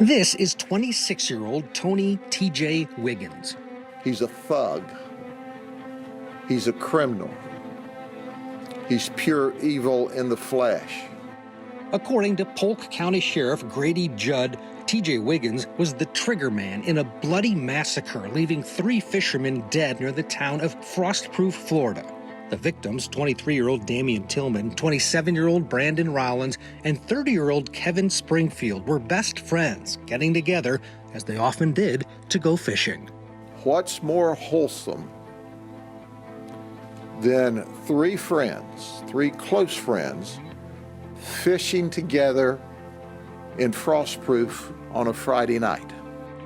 This is 26-year-old Tony T.J. Wiggins. He's a thug. He's a criminal. He's pure evil in the flesh. According to Polk County Sheriff Grady Judd, T.J. Wiggins was the trigger man in a bloody massacre, leaving 3 fishermen dead near the town of Frostproof, Florida. The victims, 23-year-old Damion Tillman, 27-year-old Brandon Rollins, and 30-year-old Kevin Springfield, were best friends, getting together, as they often did, to go fishing. What's more wholesome than 3 friends, 3 close friends, fishing together in Frostproof on a Friday night?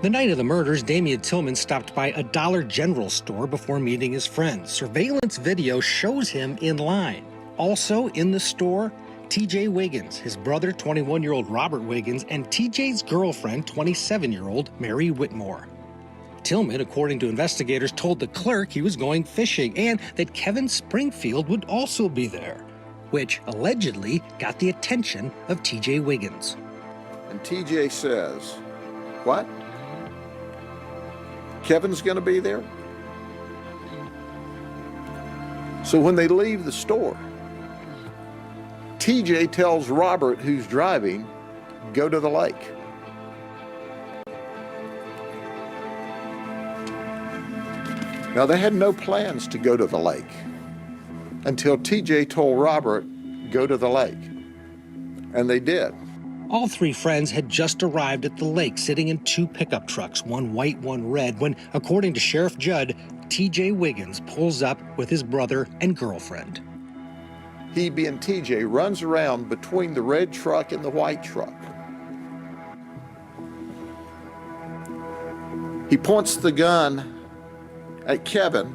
The night of the murders, Damion Tillman stopped by a Dollar General store before meeting his friends. Surveillance video shows him in line. Also in the store, T.J. Wiggins, his brother, 21-year-old Robert Wiggins, and T.J.'s girlfriend, 27-year-old Mary Whitmore. Tillman, according to investigators, told the clerk he was going fishing and that Kevin Springfield would also be there, which allegedly got the attention of T.J. Wiggins. And T.J. says, "What? Kevin's going to be there?" So when they leave the store, TJ tells Robert, who's driving, go to the lake. Now, they had no plans to go to the lake until TJ told Robert, go to the lake. And they did. All 3 friends had just arrived at the lake, sitting in 2 pickup trucks, one white, one red, when, according to Sheriff Judd, T.J. Wiggins pulls up with his brother and girlfriend. He, being TJ, runs around between the red truck and the white truck. He points the gun at Kevin,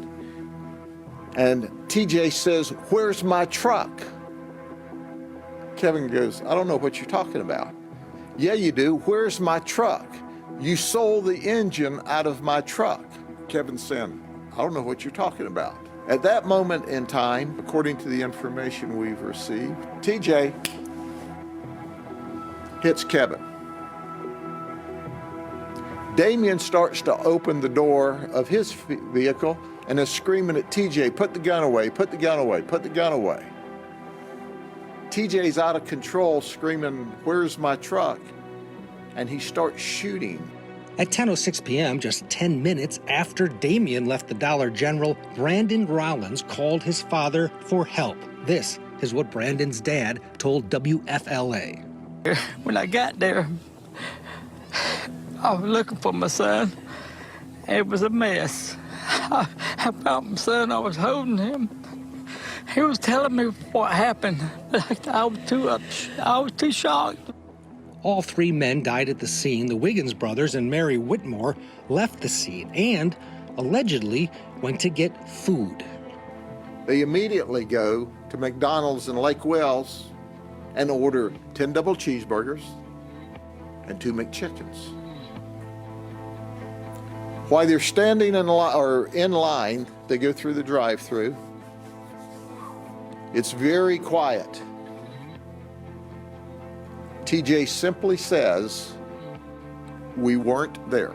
and TJ says, "Where's my truck?" Kevin goes, "I don't know what you're talking about." "Yeah, you do. Where's my truck? You sold the engine out of my truck." Kevin's saying, "I don't know what you're talking about." At that moment in time, according to the information we've received, TJ hits Kevin. Damion starts to open the door of his vehicle and is screaming at TJ, "Put the gun away, put the gun away, put the gun away." TJ's out of control, screaming, "Where's my truck?" And he starts shooting. At 10:06 p.m., just 10 minutes after Damion left the Dollar General, Brandon Rollins called his father for help. This is what Brandon's dad told WFLA. When I got there, I was looking for my son. It was a mess. I found my son, I was holding him. He was telling me what happened, but I was too shocked. All 3 men died at the scene. The Wiggins brothers and Mary Whitmore left the scene and allegedly went to get food. They immediately go to McDonald's in Lake Wells and order 10 double cheeseburgers and 2 McChickens. While they're standing in line, they go through the drive-thru. It's very quiet. TJ simply says, "We weren't there."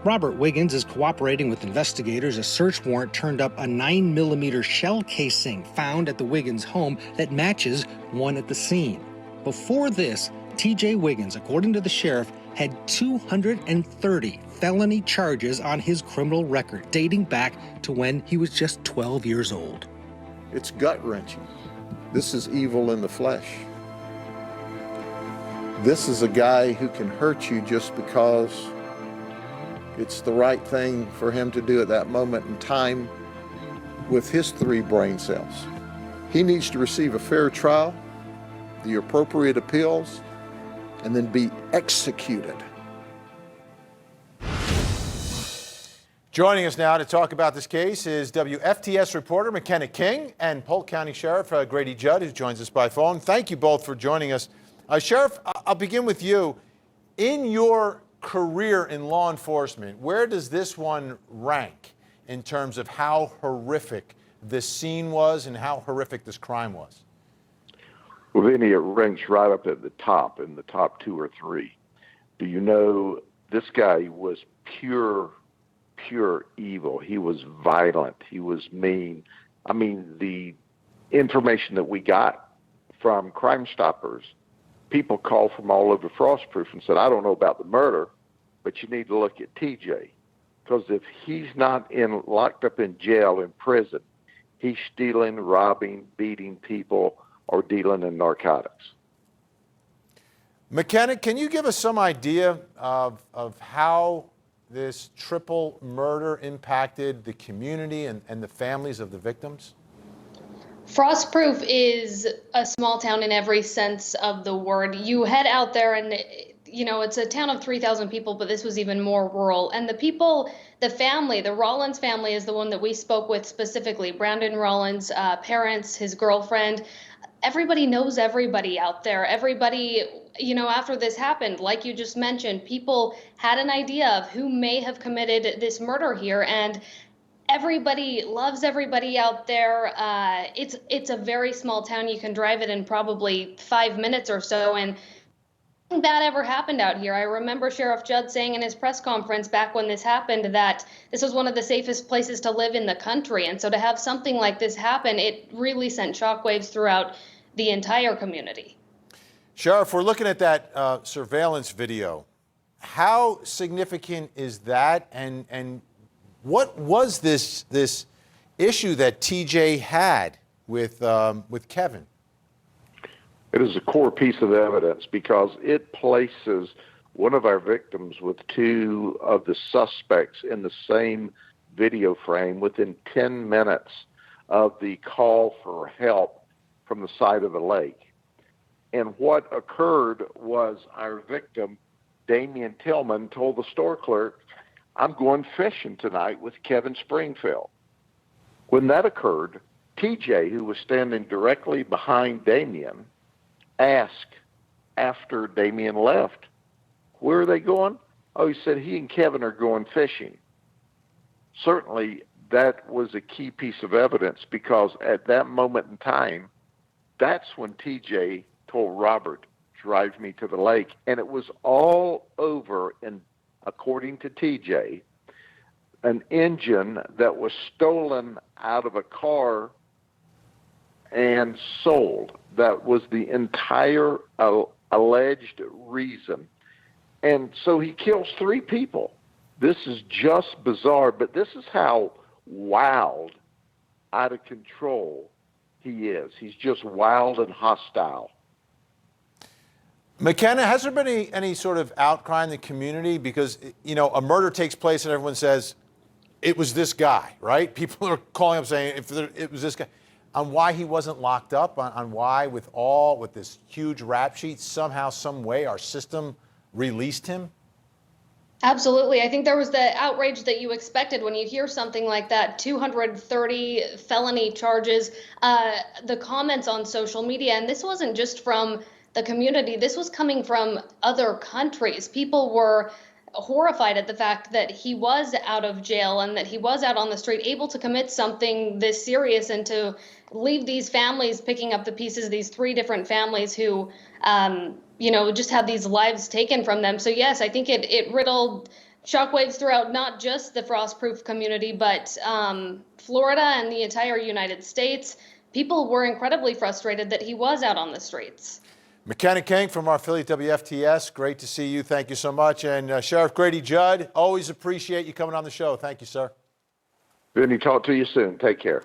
Robert Wiggins is cooperating with investigators. A search warrant turned up a 9mm shell casing found at the Wiggins home that matches one at the scene. Before this, T.J. Wiggins, according to the sheriff, had 230 felony charges on his criminal record, dating back to when he was just 12 years old. It's gut-wrenching. This is evil in the flesh. This is a guy who can hurt you just because it's the right thing for him to do at that moment in time with his 3 brain cells. He needs to receive a fair trial, the appropriate appeals, and then be executed. Joining us now to talk about this case is WFTS reporter McKenna King and Polk County Sheriff Grady Judd, who joins us by phone. Thank you both for joining us. Sheriff, I'll begin with you. In your career in law enforcement, where does this one rank in terms of how horrific this scene was and how horrific this crime was? Well, Vinny, it ranks right up at the top, in the top 2 or 3. Do you know this guy was pure evil. He was violent. He was mean. I mean, the information that we got from Crime Stoppers, people called from all over Frostproof and said, I don't know about the murder, but you need to look at TJ. Because if he's not locked up in jail, in prison, he's stealing, robbing, beating people, or dealing in narcotics. McKenna, can you give us some idea of how this triple murder impacted the community and the families of the victims? Frostproof is a small town in every sense of the word. You head out there and, you know, it's a town of 3,000 people, but this was even more rural. And the people, the family, the Rollins family is the one that we spoke with specifically. Brandon Rollins' parents, his girlfriend. Everybody knows everybody out there. Everybody, you know, after this happened, like you just mentioned, people had an idea of who may have committed this murder here, and everybody loves everybody out there. It's a very small town. You can drive it in probably 5 minutes or so, and nothing bad ever happened out here. I remember Sheriff Judd saying in his press conference back when this happened that this was one of the safest places to live in the country, and so to have something like this happen, it really sent shockwaves throughout the entire community. Sheriff, we're looking at that surveillance video. How significant is that, and what was this issue that TJ had with Kevin? It is a core piece of evidence because it places one of our victims with two of the suspects in the same video frame within 10 minutes of the call for help from the side of the lake. And what occurred was our victim, Damion Tillman, told the store clerk, I'm going fishing tonight with Kevin Springfield. When that occurred, TJ, who was standing directly behind Damion, asked after Damion left, where are they going? Oh, he said he and Kevin are going fishing. Certainly, that was a key piece of evidence because at that moment in time, that's when TJ told Robert, drive me to the lake. And it was all over, and according to TJ, an engine that was stolen out of a car and sold. That was the entire alleged reason. And so he kills 3 people. This is just bizarre, but this is how wild, out of control he is. He's just wild and hostile. McKenna, has there been any sort of outcry in the community? Because, you know, a murder takes place and everyone says, it was this guy, right? People are calling up saying, it was this guy. On why he wasn't locked up, on why with this huge rap sheet, somehow, some way, our system released him? Absolutely. I think there was the outrage that you expected when you hear something like that, 230 felony charges, the comments on social media. And this wasn't just from the community. This was coming from other countries. People were horrified at the fact that he was out of jail and that he was out on the street, able to commit something this serious and to leave these families picking up the pieces, these 3 different families who, you know, just had these lives taken from them. So yes, I think it riddled shockwaves throughout not just the Frostproof community, but Florida and the entire United States. People were incredibly frustrated that he was out on the streets. McKenna King from our affiliate WFTS, great to see you. Thank you so much. And Sheriff Grady Judd, always appreciate you coming on the show. Thank you, sir. Vinny, talk to you soon. Take care.